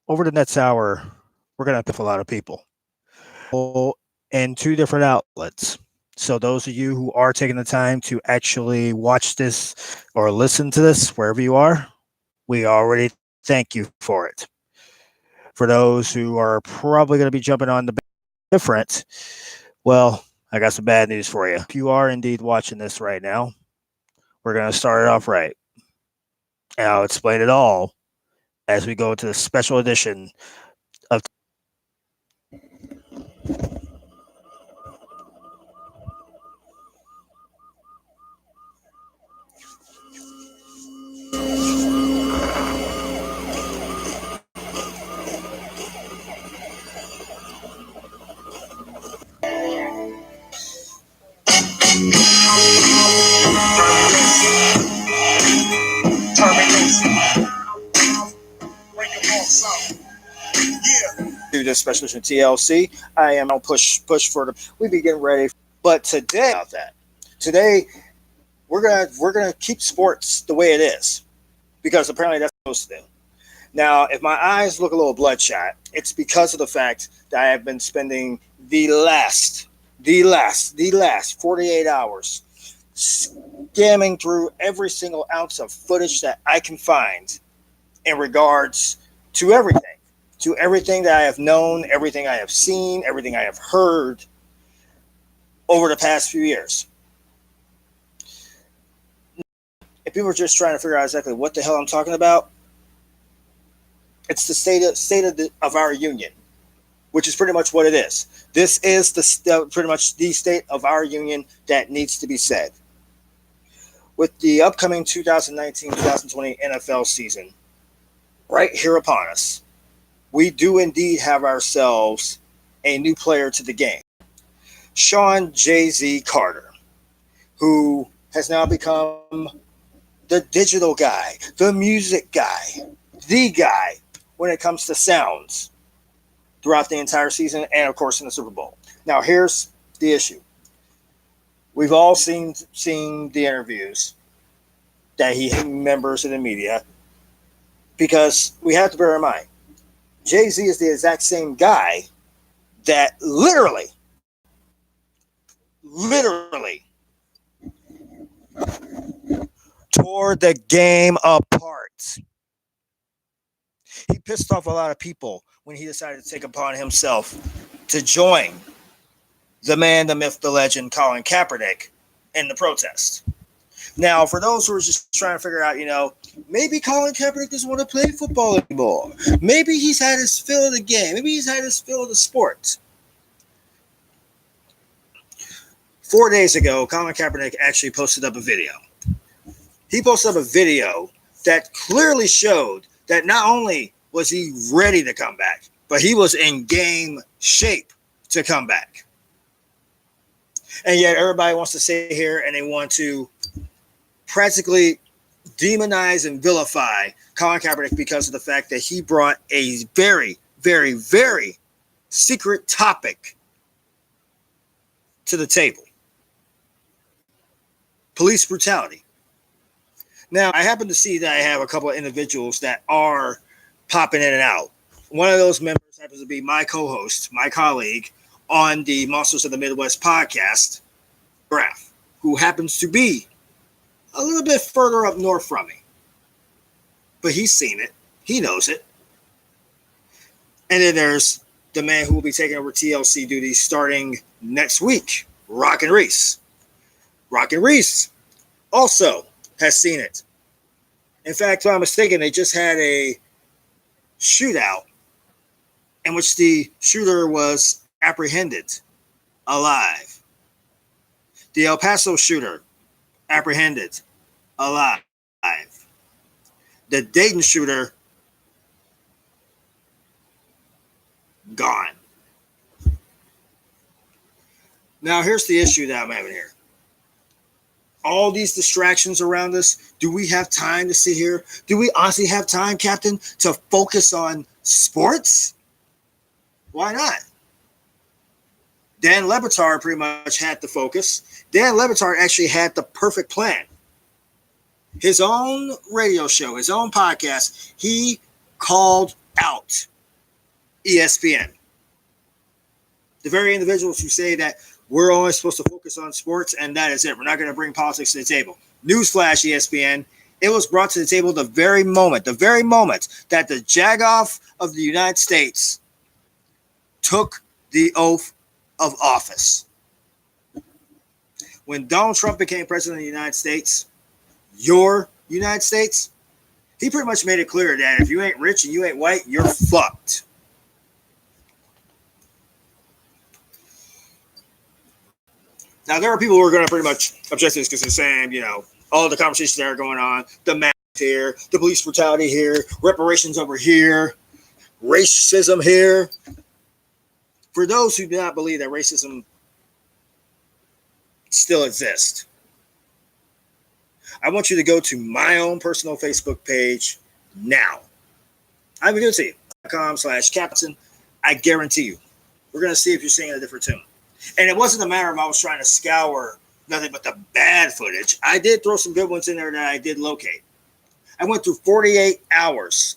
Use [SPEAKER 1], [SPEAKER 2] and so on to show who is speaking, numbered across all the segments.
[SPEAKER 1] over the next hour, we're going to pick a lot of people and two different outlets. So those of you who are taking the time to actually watch this or listen to this wherever you are, we already thank you for it. For those who are probably going to be jumping on the different, well, I got some bad news for you. If you are indeed watching this right now, we're going to start it off right. And I'll explain it all as we go to the special edition of to this special edition TLC. I am on push for the. We be getting ready, but today about that. Today we're gonna keep sports the way it is because apparently that's supposed to do. Now, if my eyes look a little bloodshot, it's because of the fact that I have been spending the last 48 hours scamming through every single ounce of footage that I can find in regards to everything that I have known, everything I have seen, everything I have heard over the past few years. If people are just trying to figure out exactly what the hell I'm talking about, it's the state of our union, which is pretty much what it is. This is pretty much the state of our union that needs to be said. With the upcoming 2019-2020 NFL season right here upon us, we do indeed have ourselves a new player to the game. Sean Jay-Z Carter, who has now become the digital guy, the music guy, the guy when it comes to sounds throughout the entire season and, of course, in the Super Bowl. Now, here's the issue. We've all seen the interviews that he had members of the media because we have to bear in mind, Jay-Z is the exact same guy that literally tore the game apart. He pissed off a lot of people when he decided to take upon himself to join the man, the myth, the legend, Colin Kaepernick in the protest. Now, for those who are just trying to figure out, maybe Colin Kaepernick doesn't want to play football anymore. Maybe he's had his fill of the game. Maybe he's had his fill of the sport. 4 days ago, Colin Kaepernick actually posted up a video. He posted up a video that clearly showed that not only was he ready to come back, but he was in game shape to come back. And yet everybody wants to sit here and they want to practically demonize and vilify Colin Kaepernick because of the fact that he brought a very, very, very secret topic to the table. Police brutality. Now, I happen to see that I have a couple of individuals that are popping in and out. One of those members happens to be my co-host, my colleague on the Monsters of the Midwest podcast, Graf, who happens to be a little bit further up north from me. But he's seen it. He knows it. And then there's the man who will be taking over TLC duties starting next week, Rockin' Reese. Rockin' Reese also has seen it. In fact, if I'm mistaken, they just had a shootout in which the shooter was apprehended alive. The El Paso shooter apprehended alive. The Dayton shooter gone. Now, here's the issue that I'm having here. All these distractions around us, do we have time to sit here? Do we honestly have time, Captain, to focus on sports? Why not? Dan Le Batard pretty much had the focus. Dan Le Batard actually had the perfect plan. His own radio show, his own podcast, he called out ESPN. The very individuals who say that we're only supposed to focus on sports and that is it. We're not going to bring politics to the table. Newsflash, ESPN. It was brought to the table the very moment that the Jagoff of the United States took the oath of office. When Donald Trump became president of the United States, your United States, he pretty much made it clear that if you ain't rich and you ain't white, you're fucked. Now, there are people who are going to pretty much object to this because they're saying, you know, all the conversations that are going on, the math here, the police brutality here, reparations over here, racism here. For those who do not believe that racism still exists, I want you to go to my own personal Facebook page now. I'm going to see .com/Captain. I guarantee you, we're going to see if you're singing a different tune. And it wasn't a matter of I was trying to scour nothing but the bad footage. I did throw some good ones in there that I did locate. I went through 48 hours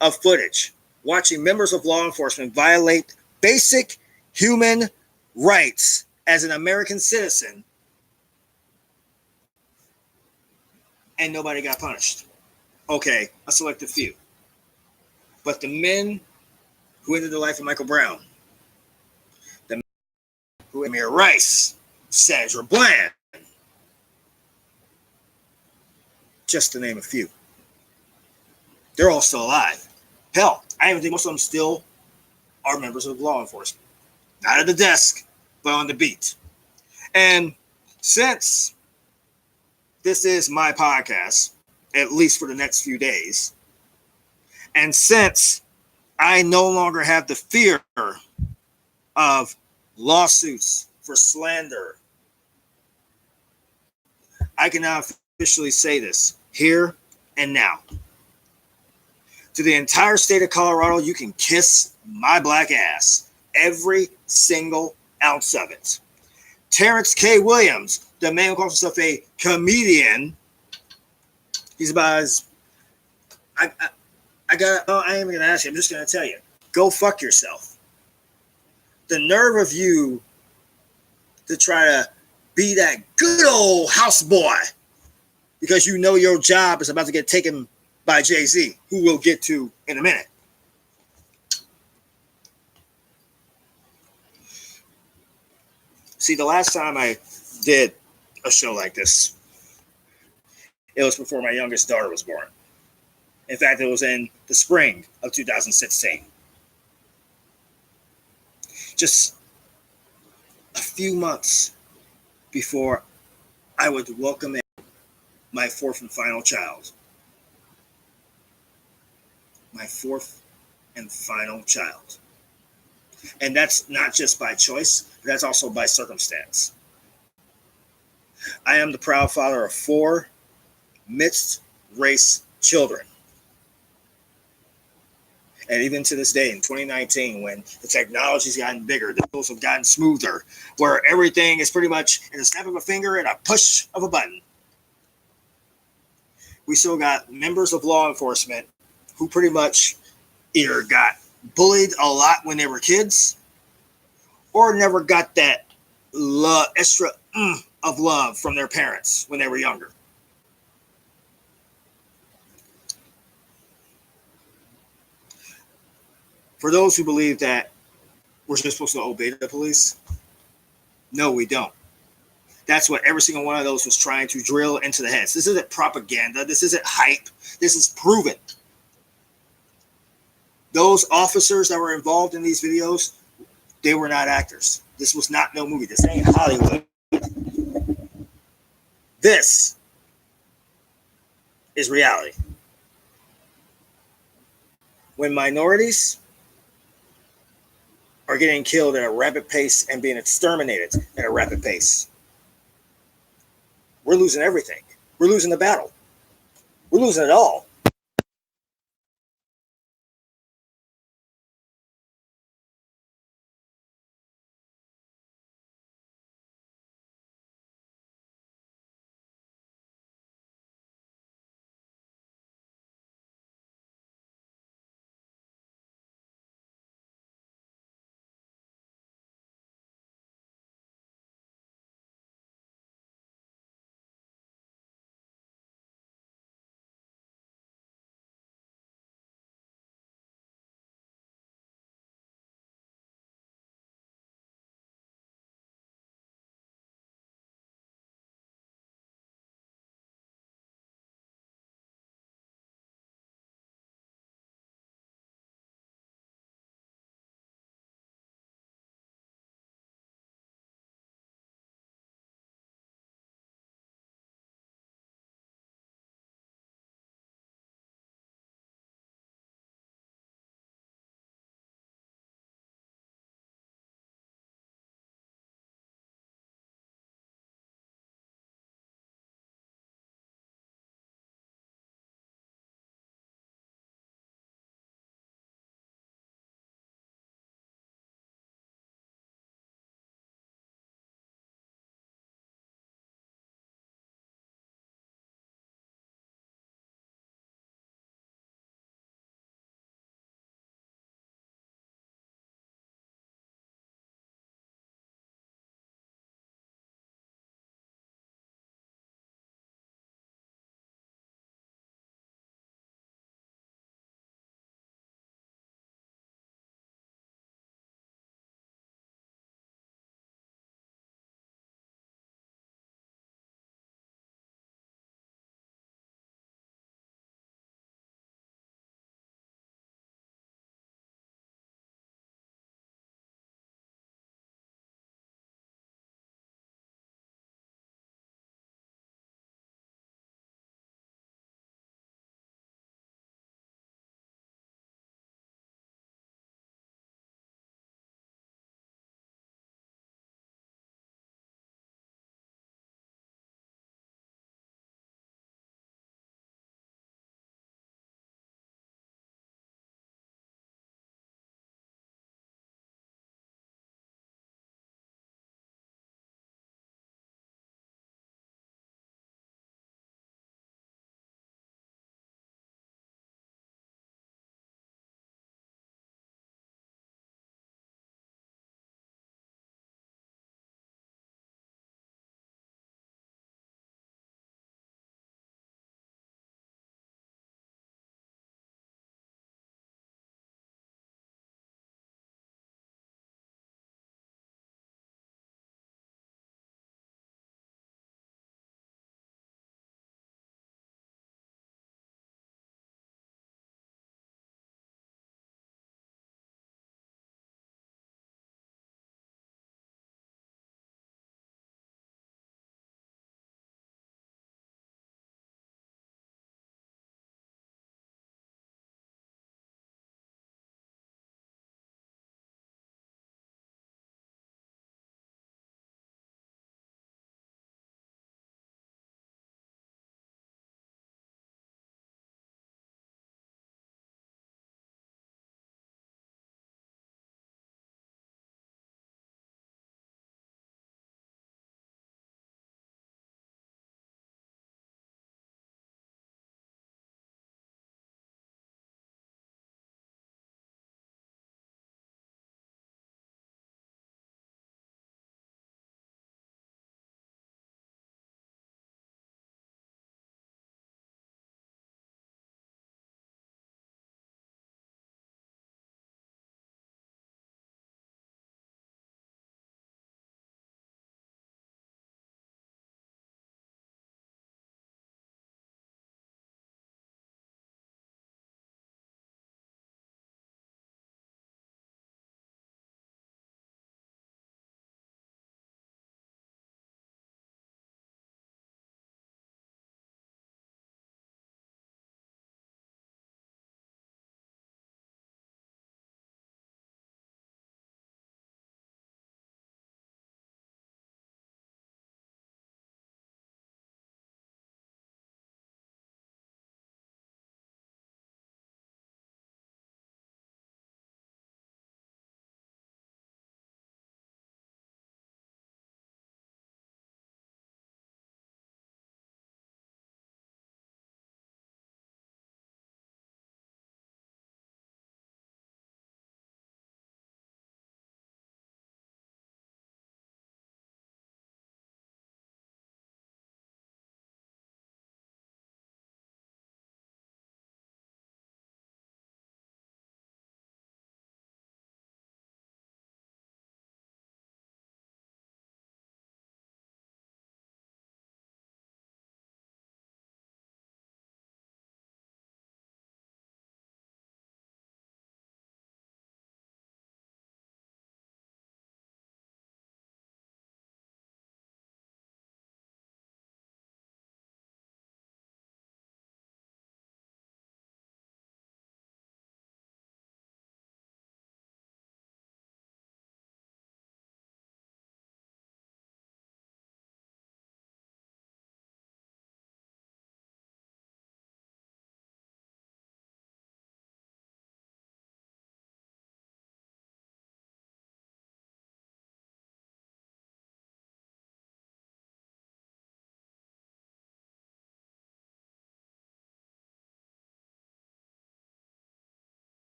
[SPEAKER 1] of footage watching members of law enforcement violate basic human rights as an American citizen, and nobody got punished. Okay, a selective few. But the men who ended the life of Michael Brown, the men who Amir Rice, Sandra Bland, just to name a few, they're all still alive. Hell, I even think most of them still are members of law enforcement. Not at the desk, but on the beat. And since this is my podcast, at least for the next few days, and since I no longer have the fear of lawsuits for slander, I can now officially say this here and now. To the entire state of Colorado, you can kiss my black ass. Every single ounce of it. Terrence K. Williams, the man who calls himself a comedian, he's about as I ain't even gonna ask you, I'm just gonna tell you, go fuck yourself. The nerve of you to try to be that good old houseboy because you know your job is about to get taken by Jay-Z, who we'll get to in a minute. See, the last time I did a show like this, it was before my youngest daughter was born. In fact, it was in the spring of 2016. Just a few months before I would welcome in my fourth and final child. My fourth and final child. And that's not just by choice, but that's also by circumstance. I am the proud father of 4 mixed race children. And even to this day, in 2019, when the technology's gotten bigger, the tools have gotten smoother, where everything is pretty much in a snap of a finger and a push of a button, we still got members of law enforcement who pretty much either got bullied a lot when they were kids or never got that extra of love from their parents when they were younger. For those who believe that we're just supposed to obey the police, no, we don't. That's what every single one of those was trying to drill into the heads. This isn't propaganda. This isn't hype. This is proven. Those officers that were involved in these videos, they were not actors. This was not no movie. This ain't Hollywood. This is reality. When minorities are getting killed at a rapid pace and being exterminated at a rapid pace, we're losing everything. We're losing the battle. We're losing it all.